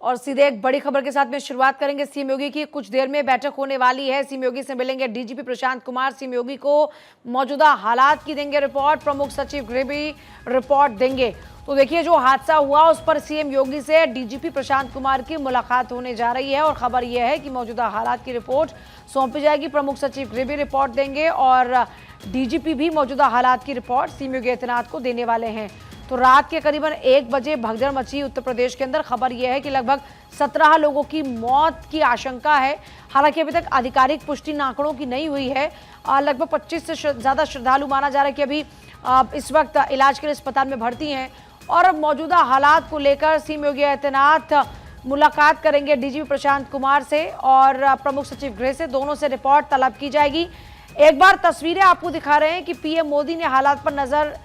और सीधे एक बड़ी खबर के साथ में शुरुआत करेंगे। सीएम योगी की कुछ देर में बैठक होने वाली है। सीएम योगी से मिलेंगे डीजीपी प्रशांत कुमार। सीएम योगी को मौजूदा हालात की देंगे रिपोर्ट। प्रमुख सचिव गृह भी रिपोर्ट देंगे। तो देखिए, जो हादसा हुआ उस पर सीएम योगी से डीजीपी प्रशांत कुमार की मुलाकात होने जा रही है और खबर यह है कि मौजूदा हालात की रिपोर्ट सौंपी जाएगी। प्रमुख सचिव गृह भी रिपोर्ट देंगे और डीजीपी भी मौजूदा हालात की रिपोर्ट सीएम योगी आदित्यनाथ को देने वाले हैं। तो रात के करीबन 1 बजे भगदड़ मची उत्तर प्रदेश के अंदर। खबर यह है कि लगभग 17 लोगों की मौत की आशंका है। हालांकि अभी तक आधिकारिक पुष्टि आंकड़ों की नहीं हुई है। लगभग 25 से ज्यादा श्रद्धालु माना जा रहा है कि अभी इस वक्त इलाज के लिए अस्पताल में भर्ती हैं। और अब मौजूदा हालात को लेकर सीएम योगी आदित्यनाथ मुलाकात करेंगे डीजीपी प्रशांत कुमार से और प्रमुख सचिव गृह से। दोनों से रिपोर्ट तलब की जाएगी। एक बार तस्वीरें आपको दिखा रहे हैं कि पीएम मोदी ने हालात पर नजर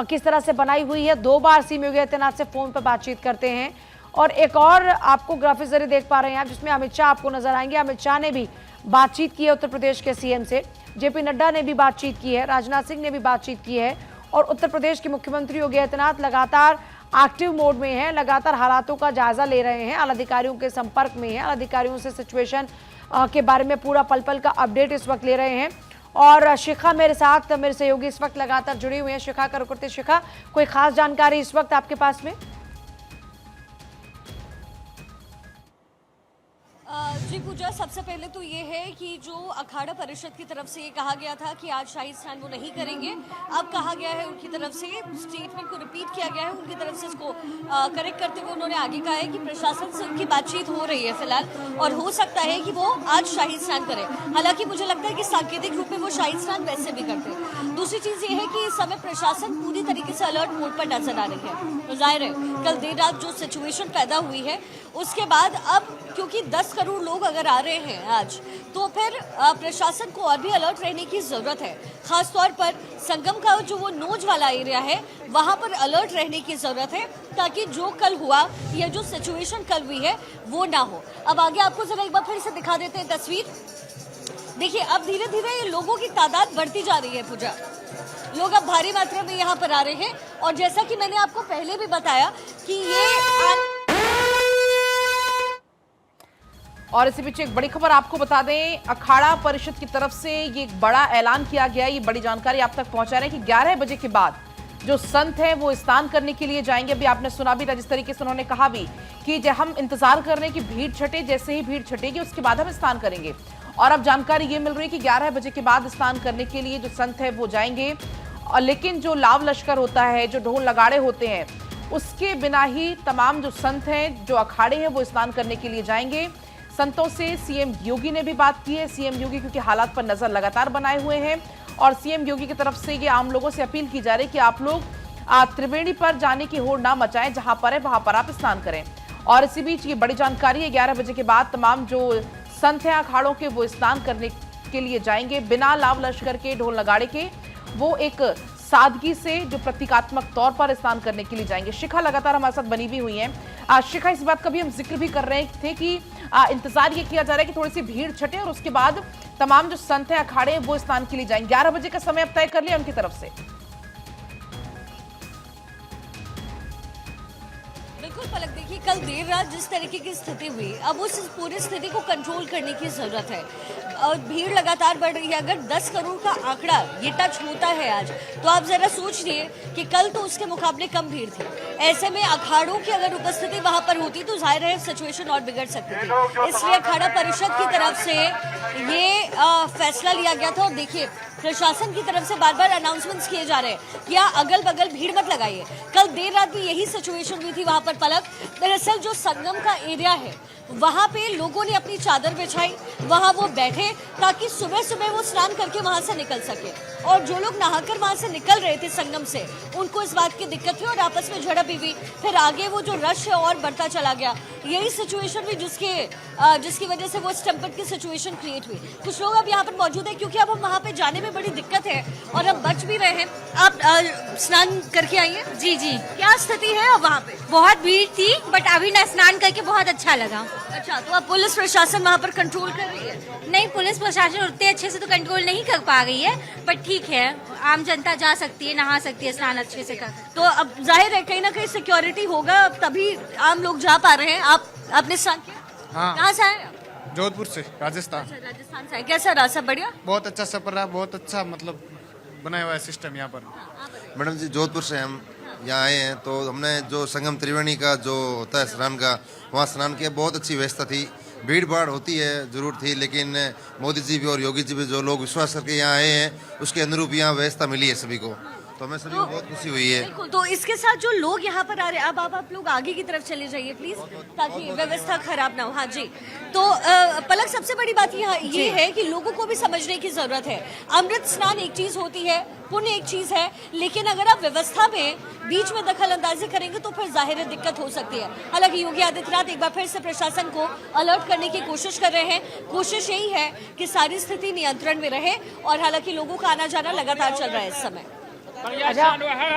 किस तरह से बनाई हुई है। 2 बार सीएम योगी आदित्यनाथ से फोन पर बातचीत करते हैं। और एक और आपको ग्राफिक्स जरिए देख पा रहे हैं आप, जिसमें अमित शाह आपको नजर आएंगे। अमित शाह ने भी बातचीत की है उत्तर प्रदेश के सीएम से। जेपी नड्डा ने भी बातचीत की है। राजनाथ सिंह ने भी बातचीत की है। और उत्तर प्रदेश के मुख्यमंत्री योगी आदित्यनाथ लगातार एक्टिव मोड में हैं, लगातार हालातों का जायजा ले रहे हैं, अधिकारियों के संपर्क में हैं, अधिकारियों से सिचुएशन के बारे में पूरा पल पल का अपडेट इस वक्त ले रहे हैं। और शिखा मेरे साथ, मेरे सहयोगी इस वक्त लगातार जुड़ी हुई हैं। शिखा का रुख करते। शिखा, कोई खास जानकारी इस वक्त आपके पास में? जी पूजा, सबसे पहले तो ये है कि जो अखाड़ा परिषद की तरफ से ये कहा गया था कि आज शाही स्नान वो नहीं करेंगे, अब कहा गया है उनकी तरफ से, स्टेटमेंट को रिपीट किया गया है उनकी तरफ से। इसको करेक्ट करते हुए उन्होंने आगे कहा है कि प्रशासन से उनकी बातचीत हो रही है फिलहाल और हो सकता है कि वो आज शाही स्नान करें। हालांकि मुझे लगता है कि सांकेतिक रूप में वो शाही स्नान वैसे भी करते हैं। दूसरी चीज ये है कि इस समय प्रशासन पूरी तरीके से अलर्ट मोड पर नजर आ रही है। तो जाहिर है कल देर रात जो सिचुएशन पैदा हुई है उसके बाद अब क्योंकि 10 करोड़ लोग अगर आ रहे हैं आज, तो फिर प्रशासन को और भी अलर्ट रहने की जरूरत है। खासतौर पर संगम का जो वो नोज वाला एरिया है वहां पर अलर्ट रहने की जरूरत है, ताकि जो कल हुआ या जो सिचुएशन कल हुई है वो ना हो। अब आगे आपको जरा एक बार फिर से दिखा देते हैं तस्वीर। देखिए, अब धीरे धीरे ये लोगों की तादाद बढ़ती जा रही है पूजा। लोग अब भारी मात्रा में यहाँ पर आ रहे हैं और जैसा कि मैंने आपको पहले भी बताया कि ये और इसी बीच एक बड़ी खबर आपको बता दें, अखाड़ा परिषद की तरफ से ये एक बड़ा ऐलान किया गया है। ये बड़ी जानकारी आप तक पहुंचा रहे हैं कि 11 बजे के बाद जो संत हैं वो स्नान करने के लिए जाएंगे। अभी आपने सुना भी था जिस तरीके से उन्होंने कहा भी कि जब हम इंतजार कर रहे हैं कि भीड़ छटे, जैसे ही भीड़ छटेगी उसके बाद हम स्नान करेंगे। और अब जानकारी ये मिल रही है कि 11 बजे के बाद स्नान करने के लिए जो संत है वो जाएंगे। और लेकिन जो लाव लश्कर होता है, जो ढोल नगाड़े होते हैं, उसके बिना ही तमाम जो संत हैं, जो अखाड़े हैं, वो स्नान करने के लिए जाएंगे। संतों से सीएम योगी ने भी बात की है। सीएम योगी क्योंकि हालात पर नजर लगातार बनाए हुए हैं और सीएम योगी की तरफ से ये आम लोगों से अपील की जा रही है कि आप लोग त्रिवेणी पर जाने की होड़ ना मचाएं, जहां पर है वहां पर आप स्नान करें। और इसी बीच ये बड़ी जानकारी है, 11 बजे के बाद तमाम जो संत हैं अखाड़ों के वो स्नान करने के लिए जाएंगे बिना लाव लश्कर के, ढोल नगाड़े के। वो एक सादगी से जो प्रतीकात्मक तौर पर स्नान करने के लिए जाएंगे। शिखा लगातार हमारे साथ बनी भी हुई है। शिखा, इस बात का भी हम जिक्र भी कर रहे थे कि इंतजार ये किया जा रहा है कि थोड़ी सी भीड़ छटे और उसके बाद तमाम जो संत हैं अखाड़े वो स्नान के लिए जाएंगे। 11 बजे का समय अब तय कर लिया उनकी तरफ से। बिल्कुल पलक, देखिए कल देर रात जिस तरीके की स्थिति हुई, अब उस पूरी स्थिति को कंट्रोल करने की जरूरत है और भीड़ लगातार बढ़ रही है। अगर 10 करोड़ का आंकड़ा ये टच होता है आज, तो आप जरा सोचिए कि कल तो उसके मुकाबले कम भीड़ थी। ऐसे में अखाड़ों की अगर उपस्थिति वहां पर होती तो जाहिर है सिचुएशन और बिगड़ सकती थी। इसलिए अखाड़ा परिषद की तरफ से ये फैसला लिया गया था। और देखिए, प्रशासन की तरफ से बार बार अनाउंसमेंट्स किए जा रहे हैं कि अगल बगल भीड़ मत लगाइए। कल देर रात भी यही सिचुएशन हुई थी वहां पर पलक। दरअसल जो संगम का एरिया है वहां पे लोगों ने अपनी चादर बिछाई, वहां वो बैठे ताकि सुबह सुबह वो स्नान करके वहां से निकल सके। और जो लोग नहाकर वहां से निकल रहे थे संगम से, उनको इस बात की दिक्कत थी और आपस में झड़प भी हुई। फिर आगे वो जो रश है और बढ़ता चला गया। यही सिचुएशन हुई जिसकी वजह से वो स्टम्पेड की सिचुएशन क्रिएट हुई। कुछ लोग अब यहाँ पर मौजूद है क्योंकि अब हम वहाँ पे जाने में बड़ी दिक्कत है और हम बच भी रहे हैं। आप स्नान करके आई हैं? जी जी। क्या स्थिति है अब वहाँ पे? बहुत भीड़ थी बट अभी ना स्नान करके बहुत अच्छा लगा। अच्छा, तो अब पुलिस प्रशासन वहाँ पर कंट्रोल कर रही है? नहीं, पुलिस प्रशासन उतने अच्छे से तो कंट्रोल नहीं कर पा रही है, बट ठीक है, आम जनता जा सकती है, नहा सकती है, स्नान अच्छे से कर सकती है। तो अब जाहिर है कहीं ना कहीं सिक्योरिटी होगा, अब तभी आम लोग जा पा रहे हैं। आप आपने स्नान किया? हाँ। कहाँ से आए आप? जोधपुर से राजस्थान। अच्छा, राजस्थान से आए। कैसा रहा? सब बढ़िया? बहुत अच्छा सफर रहा, बहुत अच्छा मतलब बनाया हुआ है सिस्टम यहाँ पर। मैडम जी जोधपुर से हम यहाँ आए हैं, तो हमने जो संगम त्रिवेणी का जो होता है स्नान का, वहाँ स्नान किया। बहुत अच्छी व्यवस्था थी। भीड़ भाड़ होती है, जरूर थी, लेकिन मोदी जी भी और योगी जी भी जो लोग विश्वास करके यहाँ आए हैं उसके अनुरूप यहाँ व्यवस्था मिली है सभी को, तो हमें सभी को बहुत खुशी हुई है। बिल्कुल। तो इसके साथ जो लोग यहाँ पर आ रहे हैं, अब आप लोग आगे की तरफ चले जाइए प्लीज, ताकि व्यवस्था खराब ना हो। हाँ जी। तो पलक, सबसे बड़ी बात यहाँ ये है कि लोगों को भी समझने की जरूरत है। अमृत स्नान एक चीज होती है, पुण्य एक चीज है, लेकिन अगर आप व्यवस्था में बीच में दखल अंदाजी करेंगे तो फिर जाहिर है दिक्कत हो सकती है। हालांकि योगी आदित्यनाथ एक बार फिर से प्रशासन को अलर्ट करने की कोशिश कर रहे हैं। कोशिश यही है कि सारी स्थिति नियंत्रण में रहे, और हालांकि लोगों का आना जाना लगातार चल रहा है इस समय। शिखा, हम देख रहे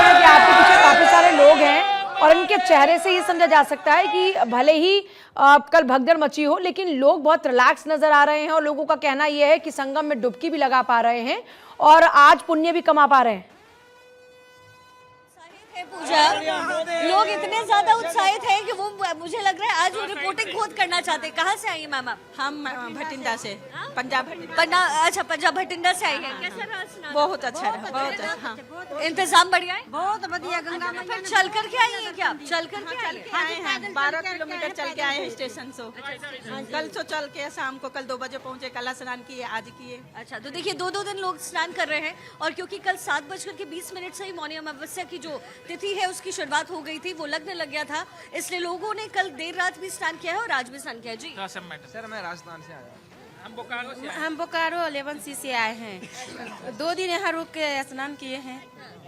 हैं कि आपके पीछे काफी सारे लोग हैं और इनके चेहरे से ये समझा जा सकता है कि भले ही कल भगदड़ मची हो, लेकिन लोग बहुत रिलैक्स नजर आ रहे हैं और लोगों का कहना यह है कि संगम में डुबकी भी लगा पा रहे हैं और आज पुण्य भी कमा पा रहे हैं। पूजा, लोग इतने ज्यादा उत्साहित हैं कि वो, मुझे लग रहा है आज वो रिपोर्टिंग खुद करना चाहते हैं। कहाँ से आई है मैम आप? हम भटिंडा से, पंजाब अच्छा, पंजाब भटिंडा से आई है। कैसा रहा स्नान? बहुत अच्छा रहा, बहुत अच्छा। हाँ। इंतजाम बढ़िया है? बहुत बढ़िया। गंगा तो फिर चल करके आई है क्या? चल करके आए हैं, 12 किलोमीटर चल के आए हैं स्टेशन से। कल तो चल के शाम को, कल 2 बजे पहुंचे, कल स्नान किए, आज किए। अच्छा, तो देखिए 2-2 दिन लोग स्नान कर रहे हैं, और क्योंकि कल 7:20 से ही मौनी अमावस्या की जो तिथि है उसकी शुरुआत हो गई थी, वो लगने लग गया था, इसलिए लोगों ने कल देर रात भी स्नान किया है और आज भी स्नान किया है। जी सर, मैं राजस्थान से आया। हम बोकारो 11C से आए हैं। 2 दिन यहाँ रुक के स्नान किए हैं।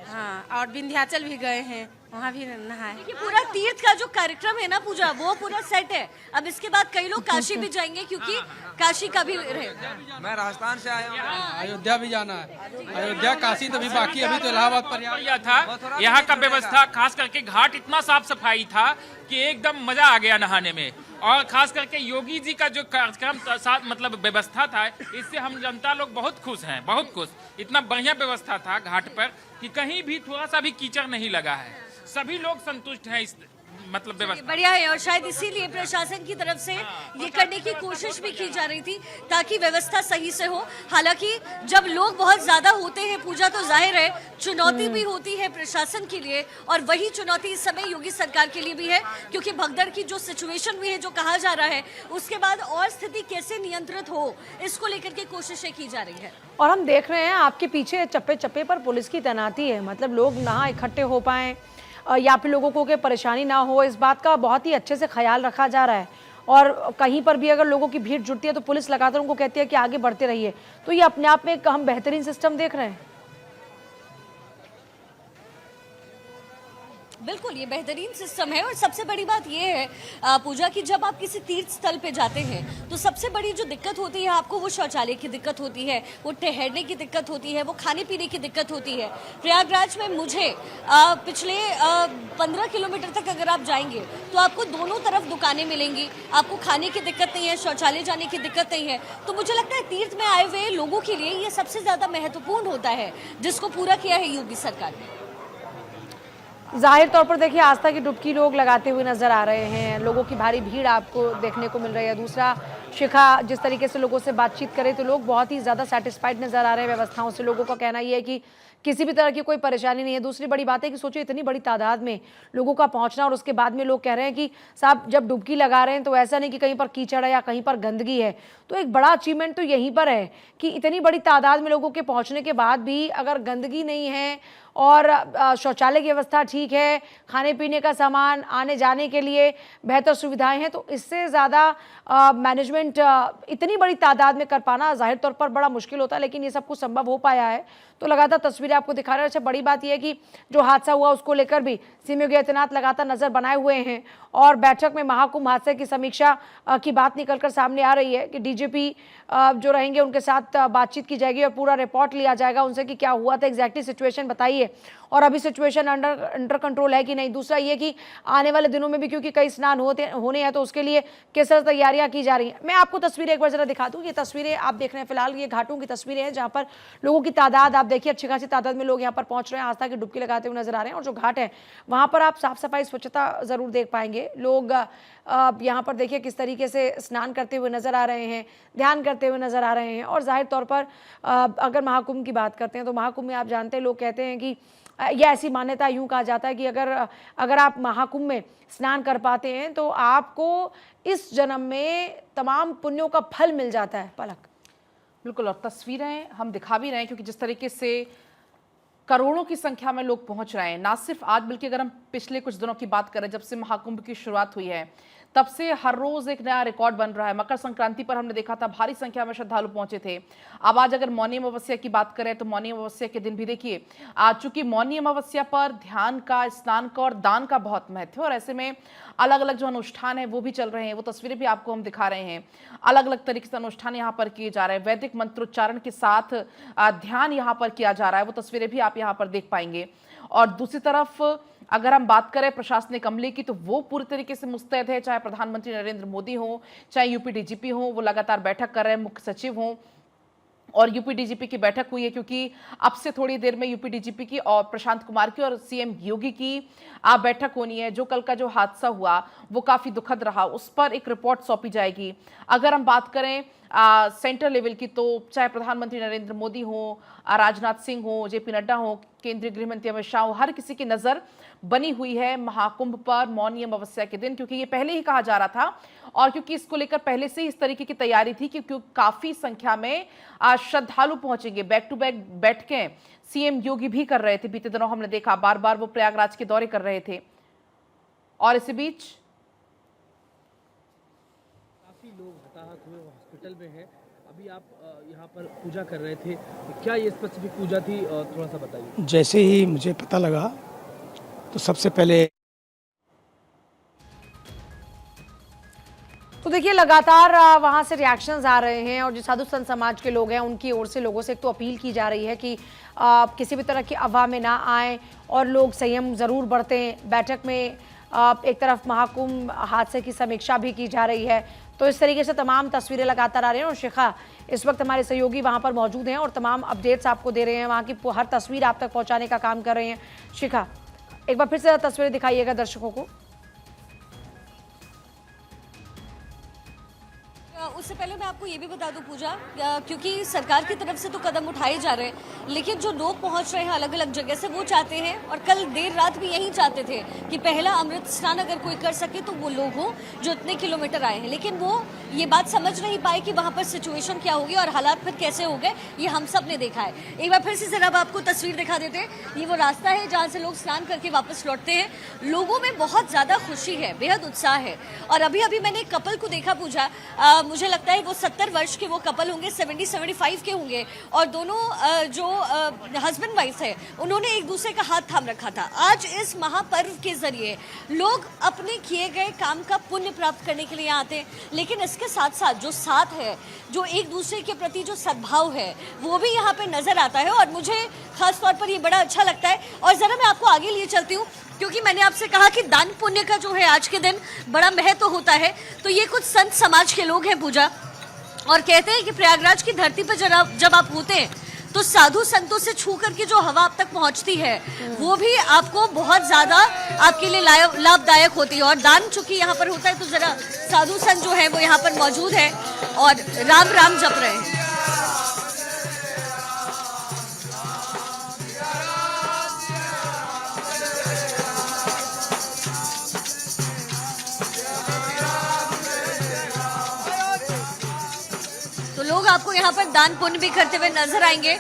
हाँ, और विंध्याचल भी गए हैं, वहाँ भी नहाए। ये पूरा तीर्थ का जो कार्यक्रम है ना पूजा, वो पूरा सेट है। अब इसके बाद कई लोग काशी भी जाएंगे, क्योंकि काशी का भी रहेगा। मैं राजस्थान से आया हूँ। अयोध्या भी जाना है। अयोध्या, काशी तो भी बाकी, अभी तो इलाहाबाद पर था। यहाँ का व्यवस्था, खास करके घाट इतना साफ सफाई था कि एकदम मजा आ गया नहाने में, और खास करके योगी जी का जो कार्यक्रम साथ मतलब व्यवस्था था, इससे हम जनता लोग बहुत खुश हैं, बहुत खुश। इतना बढ़िया व्यवस्था था घाट पर कि कहीं भी थोड़ा सा भी कीचड़ नहीं लगा है। सभी लोग संतुष्ट हैं इस मतलब व्यवस्था। बढ़िया है, और शायद इसीलिए प्रशासन की तरफ से ये करने की कोशिश भी की जा रही थी ताकि व्यवस्था सही से हो। हालांकि जब लोग बहुत ज्यादा होते हैं पूजा, तो जाहिर है चुनौती भी होती है प्रशासन के लिए, और वही चुनौती इस समय योगी सरकार के लिए भी है, क्योंकि भगदड़ की जो सिचुएशन भी है, जो कहा जा रहा है, उसके बाद और स्थिति कैसे नियंत्रित हो, इसको लेकर के कोशिशें की जा रही है। और हम देख रहे हैं आपके पीछे चप्पे चप्पे पर पुलिस की तैनाती है, मतलब लोग ना इकट्ठे हो पाए या फिर लोगों को कोई परेशानी ना हो, इस बात का बहुत ही अच्छे से ख्याल रखा जा रहा है। और कहीं पर भी अगर लोगों की भीड़ जुटती है तो पुलिस लगातार उनको कहती है कि आगे बढ़ते रहिए। तो ये अपने आप में एक हम बेहतरीन सिस्टम देख रहे हैं। बिल्कुल, ये बेहतरीन सिस्टम है। और सबसे बड़ी बात ये है पूजा की, जब आप किसी तीर्थ स्थल पे जाते हैं तो सबसे बड़ी जो दिक्कत होती है आपको, वो शौचालय की दिक्कत होती है, वो ठहरने की दिक्कत होती है, वो खाने पीने की दिक्कत होती है। प्रयागराज में मुझे पिछले 15 किलोमीटर तक अगर आप जाएंगे तो आपको दोनों तरफ दुकानें मिलेंगी, आपको खाने की दिक्कत नहीं है, शौचालय जाने की दिक्कत नहीं है। तो मुझे लगता है तीर्थ में आए हुए लोगों के लिए ये सबसे ज्यादा महत्वपूर्ण होता है, जिसको पूरा किया है योगी सरकार ने। जाहिर तौर पर देखिए आस्था की डुबकी लोग लगाते हुए नजर आ रहे हैं, लोगों की भारी भीड़ आपको देखने को मिल रही है। दूसरा, शिखा जिस तरीके से लोगों से बातचीत करे तो लोग बहुत ही ज़्यादा सेटिस्फाइड नजर आ रहे हैं व्यवस्थाओं से। लोगों का कहना यह है कि किसी भी तरह की कोई परेशानी नहीं है। दूसरी बड़ी बात है कि सोचिए इतनी बड़ी तादाद में लोगों का पहुंचना, और उसके बाद में लोग कह रहे हैं कि साहब जब डुबकी लगा रहे हैं तो ऐसा नहीं कि कहीं पर कीचड़ है या कहीं पर गंदगी है। तो एक बड़ा अचीवमेंट तो यहीं पर है कि इतनी बड़ी तादाद में लोगों के पहुंचने के बाद भी अगर गंदगी नहीं है और शौचालय की व्यवस्था ठीक है, खाने पीने का सामान, आने जाने के लिए बेहतर सुविधाएं हैं, तो इससे ज़्यादा मैनेजमेंट इतनी बड़ी तादाद में कर पाना जाहिर तौर पर बड़ा मुश्किल होता है, लेकिन ये सब कुछ संभव हो पाया है। तो लगातार तस्वीरें आपको दिखा रहे हैं। अच्छा, बड़ी बात यह है कि जो हादसा हुआ उसको लेकर भी सीएम योगी आदित्यनाथ लगातार नजर बनाए हुए हैं, और बैठक में महाकुंभ हादसे की समीक्षा की बात निकलकर सामने आ रही है कि डीजीपी जो रहेंगे उनके साथ बातचीत की जाएगी और पूरा रिपोर्ट लिया जाएगा उनसे कि क्या हुआ था, एग्जैक्टली सिचुएशन बताइए। लिए और अभी सिचुएशन अंडर कंट्रोल है कि नहीं। दूसरा ये कि आने वाले दिनों में भी क्योंकि कई स्नान होने हैं तो उसके लिए किस तरह तैयारियां की जा रही हैं। मैं आपको तस्वीरें एक बार जरा दिखा दूं। ये तस्वीरें आप देख रहे हैं, फिलहाल ये घाटों की तस्वीरें हैं जहां पर लोगों की तादाद आप देखिए, अच्छी खासी तादाद में लोग यहाँ पर पहुंच रहे हैं, आस्था की डुबकी लगाते हुए नजर आ रहे हैं। और जो घाट है वहां पर आप साफ सफाई स्वच्छता जरूर देख पाएंगे। लोग यहाँ पर देखिए किस तरीके से स्नान करते हुए नजर आ रहे हैं, ध्यान करते हुए नजर आ रहे हैं। और जाहिर तौर पर अगर महाकुंभ की बात करते हैं तो महाकुंभ में आप जानते हैं लोग कहते हैं कि यह ऐसी मान्यता यूं कहा जाता है कि अगर आप महाकुंभ में स्नान कर पाते हैं तो आपको इस जन्म में तमाम पुण्यों का फल मिल जाता है। पलक बिल्कुल, और तस्वीरें हम दिखा भी रहे हैं क्योंकि जिस तरीके से करोड़ों की संख्या में लोग पहुंच रहे हैं, ना सिर्फ आज बल्कि अगर हम पिछले कुछ दिनों की बात करें, जब से महाकुंभ की शुरुआत हुई है तब से हर रोज एक नया रिकॉर्ड बन रहा है। मकर संक्रांति पर हमने देखा था भारी संख्या में श्रद्धालु पहुंचे थे। अब आज अगर मौनी अमावस्या की बात करें तो मौनी अमावस्या के दिन भी देखिए, चूंकि मौनी अमावस्या पर ध्यान का, स्नान का और दान का बहुत महत्व है और ऐसे में अलग अलग जो अनुष्ठान है वो भी चल रहे हैं। वो तस्वीरें भी आपको हम दिखा रहे हैं। अलग अलग तरीके से अनुष्ठान यहाँ पर किए जा रहे हैं, वैदिक मंत्रोच्चारण के साथ ध्यान यहाँ पर किया जा रहा है। वो तस्वीरें भी आप यहाँ पर देख पाएंगे। और दूसरी तरफ अगर हम बात करें प्रशासनिक अमले की तो वो पूरी तरीके से मुस्तैद है, चाहे प्रधानमंत्री नरेंद्र मोदी हो, चाहे यूपी डीजीपी हो, वो लगातार बैठक कर रहे हैं, मुख्य सचिव हो। और यूपी डीजीपी की बैठक हुई है क्योंकि अब से थोड़ी देर में यूपी डीजीपी की और प्रशांत कुमार की और सीएम योगी की बैठक होनी है। जो कल का जो हादसा हुआ वो काफी दुखद रहा, उस पर एक रिपोर्ट सौंपी जाएगी। अगर हम बात करें सेंटर लेवल की तो चाहे प्रधानमंत्री नरेंद्र मोदी हो, राजनाथ सिंह हो, जेपी नड्डा हो, केंद्रीय गृह मंत्री अमित शाह हो, हर किसी की नजर बनी हुई है महाकुंभ पर मौनी अमावस्या के दिन, क्योंकि ये पहले ही कहा जा रहा था और क्योंकि इसको लेकर पहले से ही इस तरीके की तैयारी थी क्योंकि काफी संख्या में श्रद्धालु पहुंचेंगे। बैक टू बैक बैठकें सीएम योगी भी कर रहे थे। बीते दिनों हमने देखा बार बार वो प्रयागराज के दौरे कर रहे थे। और इसी बीच काफी लोग हताहत हुए, हॉस्पिटल में हैं। अभी आप यहाँ पर पूजा कर रहे थे, क्या ये स्पेसिफिक पूजा थी, थोड़ा सा बताइए। जैसे ही मुझे पता लगा तो सबसे पहले तो देखिए लगातार वहां से रिएक्शंस आ रहे हैं और जो साधु संत समाज के लोग हैं उनकी ओर से लोगों से एक तो अपील की जा रही है कि किसी भी तरह की अफवाह में ना आए और लोग संयम ज़रूर बरतें। बैठक में एक तरफ महाकुंभ हादसे की समीक्षा भी की जा रही है। तो इस तरीके से तमाम तस्वीरें लगातार आ रही हैं और शिखा इस वक्त हमारे सहयोगी वहां पर मौजूद हैं और तमाम अपडेट्स आपको दे रहे हैं, वहां की हर तस्वीर आप तक पहुंचाने का काम कर रहे हैं। शिखा, एक बार फिर से तस्वीरें दिखाइएगा दर्शकों को। उससे पहले मैं आपको ये भी बता दूं पूजा, क्योंकि सरकार की तरफ से तो कदम उठाए जा रहे हैं लेकिन जो लोग पहुंच रहे हैं अलग अलग जगह से वो चाहते हैं और कल देर रात भी यही चाहते थे कि पहला अमृत स्नान अगर कोई कर सके तो वो लोग हों जो इतने किलोमीटर आए हैं, लेकिन वो ये बात समझ नहीं पाए कि वहां पर सिचुएशन क्या होगी और हालात फिर कैसे हो गए, ये हम सब ने देखा है। एक बार फिर से जरा आपको तस्वीर दिखा देते हैं। ये वो रास्ता है जहाँ से लोग स्नान करके वापस लौटते हैं। लोगों में बहुत ज्यादा खुशी है, बेहद उत्साह है। और अभी अभी मैंने एक कपल को देखा पूजा, मुझे लगता है वो 70 वर्ष के वो कपल होंगे, 70-75 के होंगे और दोनों जो हस्बैंड वाइफ है उन्होंने एक दूसरे का हाथ थाम रखा था। आज इस महापर्व के जरिए लोग अपने किए गए काम का पुण्य प्राप्त करने के लिए आते हैं, लेकिन इसके साथ साथ जो साथ है, जो एक दूसरे के प्रति जो सद्भाव है वो भी यहाँ पे नजर आता है और मुझे खास तौर पर ये बड़ा अच्छा लगता है। और जरा मैं आपको आगे लिए चलती हूँ क्योंकि मैंने आपसे कहा कि दान पुण्य का जो है आज के दिन बड़ा महत्व होता है। तो ये कुछ संत समाज के लोग हैं पूजा और कहते हैं कि प्रयागराज की धरती पर जब आप होते हैं तो साधु संतों से छू करके जो हवा आप तक पहुंचती है वो भी आपको बहुत ज्यादा आपके लिए लाभदायक होती है। और दान चूंकि यहाँ पर होता है तो जरा साधु संत जो है वो यहाँ पर मौजूद है और राम राम जप रहे हैं। लोग आपको यहाँ पर दान पुण्य भी करते हुए नजर आएंगे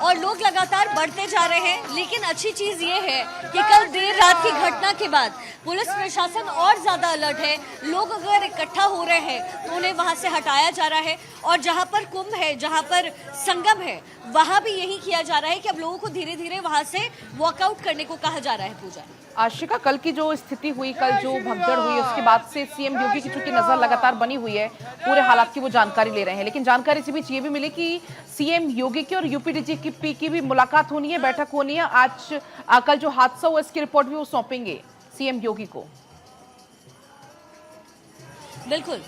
और लोग लगातार बढ़ते जा रहे हैं। लेकिन अच्छी चीज ये है कि कल देर रात की घटना के बाद पुलिस प्रशासन और ज्यादा अलर्ट है। लोग अगर इकट्ठा हो रहे हैं तो उन्हें वहां से हटाया जा रहा है, और जहां पर कुंभ है, जहां पर संगम है, वहां भी यही किया जा रहा है कि अब लोगों को धीरे धीरे वहां से वॉकआउट करने को कहा जा रहा है। पूजा आशिका, कल की जो स्थिति हुई, कल जो भगदड़ हुई, उसके बाद से सीएम योगी की चूंकि नजर लगातार बनी हुई है, पूरे हालात की वो जानकारी ले रहे हैं, लेकिन जानकारी से बीच ये भी मिली कि सीएम योगी की और यूपी डीजीपी की भी मुलाकात होनी है, बैठक होनी है। आज कल जो हादसा हुआ इसकी रिपोर्ट भी वो सौंपेंगे सीएम योगी को। बिल्कुल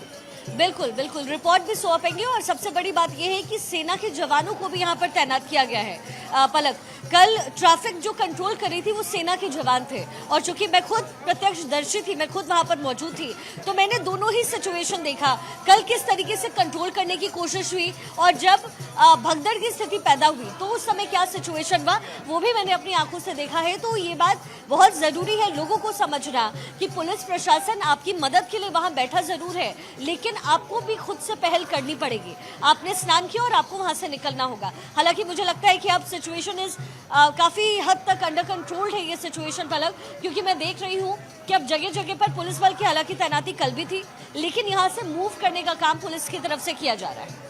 बिल्कुल बिल्कुल रिपोर्ट भी सौंपेंगे। और सबसे बड़ी बात यह है कि सेना के जवानों को भी यहाँ पर तैनात किया गया है। पलक, कल ट्रैफिक जो कंट्रोल कर रही थी वो सेना के जवान थे, और चूंकि मैं खुद प्रत्यक्षदर्शी थी, मैं खुद वहां पर मौजूद थी, तो मैंने दोनों ही सिचुएशन देखा। कल किस तरीके से कंट्रोल करने की कोशिश हुई, और जब भगदड़ की स्थिति पैदा हुई तो उस समय क्या सिचुएशन हुआ, वो भी मैंने अपनी आंखों से देखा है। तो ये बात बहुत जरूरी है लोगों को समझना कि पुलिस प्रशासन आपकी मदद के लिए वहां बैठा जरूर है, लेकिन आपको भी खुद से पहल करनी पड़ेगी। आपने स्नान किया और आपको वहां से निकलना होगा। हालांकि मुझे लगता है कि अब सिचुएशन इज काफी हद तक अंडर कंट्रोल है ये सिचुएशन पलक, क्योंकि मैं देख रही हूँ कि अब जगह जगह पर पुलिस बल की हालांकि तैनाती कल भी थी, लेकिन यहाँ से मूव करने का काम पुलिस की तरफ से किया जा रहा है।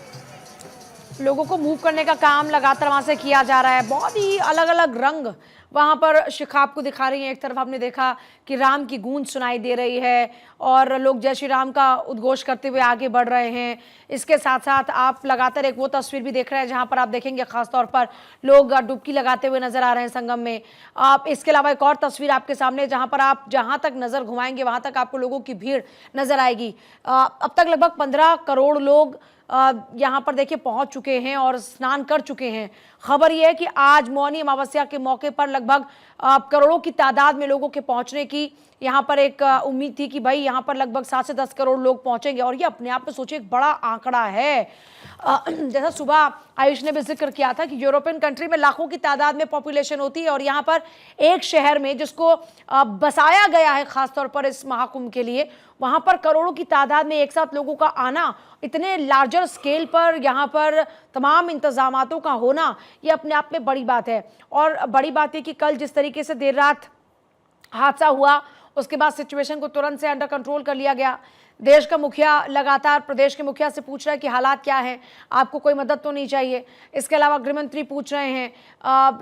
लोगों को मूव करने का काम लगातार वहां से किया जा रहा है। बहुत ही अलग अलग रंग वहां पर शिखा आपको दिखा रही है। एक तरफ आपने देखा कि राम की गूंज सुनाई दे रही है और लोग जय श्री राम का उद्घोष करते हुए आगे बढ़ रहे हैं। इसके साथ साथ आप लगातार एक वो तस्वीर भी देख रहे हैं जहां पर आप देखेंगे खासतौर पर लोग डुबकी लगाते हुए नजर आ रहे हैं संगम में। आप इसके अलावा एक और तस्वीर आपके सामने जहां पर आप जहां तक नजर घुमाएंगे वहां तक आपको लोगों की भीड़ नजर आएगी। अब तक लगभग 15 करोड़ लोग यहाँ पर देखिए पहुंच चुके हैं और स्नान कर चुके हैं। खबर यह है कि आज मौनी अमावस्या के मौके पर लगभग करोड़ों की तादाद में लोगों के पहुंचने की यहाँ पर एक उम्मीद थी कि भाई यहाँ पर लगभग 7 से 10 करोड़ लोग पहुंचेंगे, और ये अपने आप में सोचिए एक बड़ा आंकड़ा है। जैसा सुबह आयुष ने भी जिक्र किया था कि यूरोपियन कंट्री में लाखों की तादाद में पॉपुलेशन होती है, और यहाँ पर एक शहर में जिसको बसाया गया है खासतौर पर इस महाकुंभ के लिए, वहां पर करोड़ों की तादाद में एक साथ लोगों का आना, इतने लार्जर स्केल पर यहाँ पर तमाम इंतजामातों का होना, ये अपने आप में बड़ी बात है। और बड़ी बात है कि कल जिस तरीके से देर रात हादसा हुआ उसके बाद सिचुएशन को तुरंत से अंडर कंट्रोल कर लिया गया। देश का मुखिया लगातार प्रदेश के मुखिया से पूछ रहा है कि हालात क्या हैं, आपको कोई मदद तो नहीं चाहिए। इसके अलावा गृह मंत्री पूछ रहे हैं,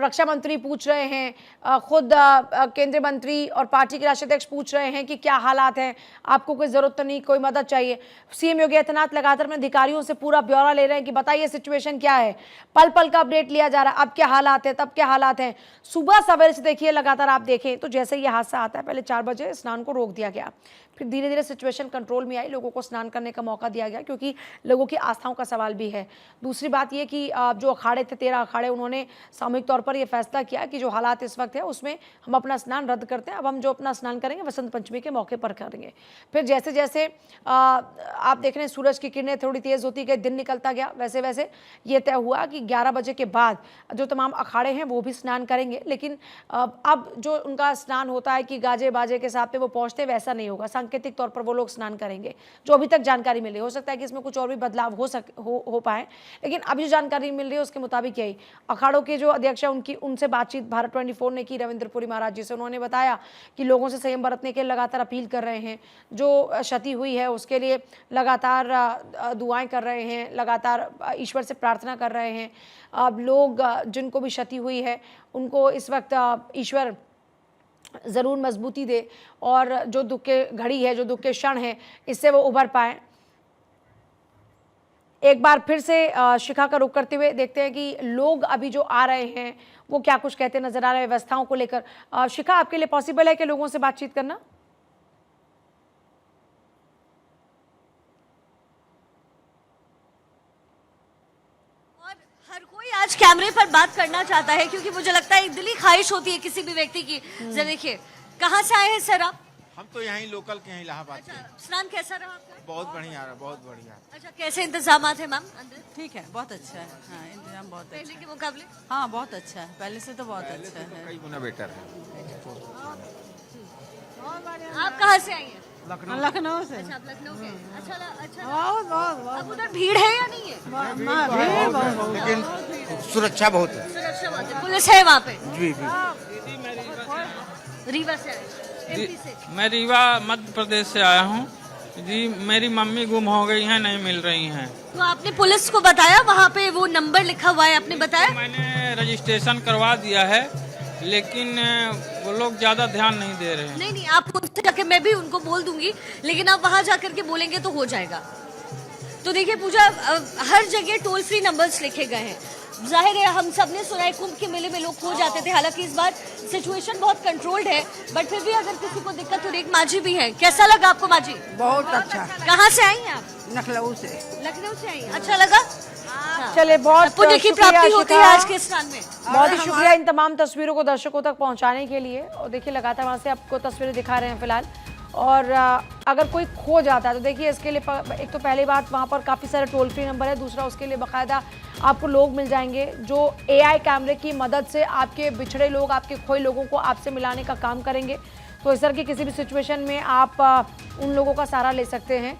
रक्षा मंत्री पूछ रहे हैं, खुद केंद्रीय मंत्री और पार्टी के राष्ट्रीय अध्यक्ष पूछ रहे हैं कि क्या हालात हैं, आपको कोई ज़रूरत तो नहीं, कोई मदद चाहिए। सीएम योगी आदित्यनाथ लगातार अपने अधिकारियों से पूरा ब्यौरा ले रहे हैं कि बताइए सिचुएशन क्या है, पल पल का अपडेट लिया जा रहा है, अब क्या हालात है, तब क्या हालात हैं। सुबह सवेरे से देखिए लगातार आप देखें तो जैसे ये हादसा आता है, पहले 4 बजे स्नान को रोक दिया गया, फिर धीरे धीरे सिचुएशन कंट्रोल में आई, लोगों को स्नान करने का मौका दिया गया क्योंकि लोगों की आस्थाओं का सवाल भी है। दूसरी बात ये कि जो अखाड़े थे 13 अखाड़े, उन्होंने सामूहिक तौर पर ये फैसला किया कि जो हालात इस वक्त है उसमें हम अपना स्नान रद्द करते हैं, अब हम जो अपना स्नान करेंगे वसंत पंचमी के मौके पर करेंगे। फिर जैसे जैसे आप देख रहे हैं सूरज की किरणें थोड़ी तेज़ होती गई, दिन निकलता गया, वैसे वैसे ये तय हुआ कि 11 बजे के बाद जो तमाम अखाड़े हैं वो भी स्नान करेंगे। लेकिन अब जो उनका स्नान होता है कि गाजे बाजे के साथ पे वो पहुँचते, वैसा नहीं होगा, सांकेतिक तौर पर वो लोग स्नान करेंगे। जो अभी तक जानकारी मिली, हो सकता है कि इसमें कुछ और भी बदलाव हो पाए, लेकिन अभी जो जानकारी मिल रही है उसके मुताबिक यही। अखाड़ों के जो अध्यक्ष हैं उनसे बातचीत भारत 24 ने की, रविंद्रपुरी महाराज जी से। उन्होंने बताया कि लोगों से संयम बरतने के लगातार अपील कर रहे हैं, जो क्षति हुई है उसके लिए लगातार दुआएं कर रहे हैं, लगातार ईश्वर से प्रार्थना कर रहे हैं। अब लोग जिनको भी क्षति हुई है उनको इस वक्त ईश्वर ज़रूर मजबूती दे और जो दुख के घड़ी है, जो दुख के क्षण है, इससे वो उभर पाए। एक बार फिर से शिखा का रुख करते हुए देखते हैं कि लोग अभी जो आ रहे हैं वो क्या कुछ कहते नजर आ रहे हैं व्यवस्थाओं को लेकर। शिखा, आपके लिए पॉसिबल है कि लोगों से बातचीत करना? हर कोई आज कैमरे पर बात करना चाहता है क्योंकि मुझे लगता है एक दिली ख्वाहिश होती है किसी भी व्यक्ति की। देखिए, कहाँ से आए हैं सर आप? हम तो यहाँ लोकल के हैं, इलाहाबाद के। स्नान कैसा रहा आपका? बहुत बढ़िया रहा, बहुत बढ़िया। अच्छा, कैसे इंतजाम है मैम अंदर? ठीक है, बहुत अच्छा है। हाँ, इंतजाम बहुत अच्छा पहले के मुकाबले? हाँ, बहुत अच्छा है, पहले से तो बहुत अच्छा है, कई गुना बेटर है। आप कहाँ से आई हैं? लखनऊ से। अच्छा, आप लखनऊ के। अच्छा बहुत बहुत अब उधर भीड़ है या नहीं है? लेकिन सुरक्षा बहुत है। सुरक्षा बहुत है, पुलिस है वहाँ पे? जी। रीवा से आए। एमपी से। मैं रीवा मध्य प्रदेश से आया हूँ जी। मेरी मम्मी गुम हो गई हैं, नहीं मिल रही हैं। तो आपने पुलिस को बताया? वहाँ पे वो नंबर लिखा हुआ है, आपने बताया? मैंने रजिस्ट्रेशन करवा दिया है, लेकिन वो लोग ज्यादा ध्यान नहीं दे रहे हैं। नहीं नहीं, आप उनसे जाके, मैं भी उनको बोल दूंगी, लेकिन आप वहां जाकर के बोलेंगे तो हो जाएगा। तो देखिए पूजा, हर जगह टोल फ्री नंबर्स लिखे गए हैं। जाहिर है हम सब ने सुना है कुंभ के मेले में लोग खो जाते थे, हालांकि इस बार सिचुएशन बहुत कंट्रोल्ड है, बट फिर भी अगर किसी को दिक्कत हो रही। एक माजी भी है, कैसा लगा आपको माजी? बहुत अच्छा। कहाँ से आई हैं आप? लखनऊ से। लखनऊ से आई हैं। अच्छा लगा? चले, बहुत पुण्य की शुक्रिया प्राप्ति होती है शिखा। आज के स्नान में। बहुत ही शुक्रिया इन तमाम तस्वीरों को दर्शकों तक पहुंचाने के लिए। और देखिए लगातार वहां से आपको तस्वीरें दिखा रहे हैं फिलहाल। और अगर कोई खो जाता है तो देखिए इसके लिए एक तो पहली बात वहां पर काफ़ी सारे टोल फ्री नंबर है, दूसरा उसके लिए बाकायदा आपको लोग मिल जाएंगे जो AI कैमरे की मदद से आपके बिछड़े लोग, आपके खोए लोगों को आपसे मिलाने का काम करेंगे। तो इस तरह की किसी भी सिचुएशन में आप उन लोगों का सहारा ले सकते हैं।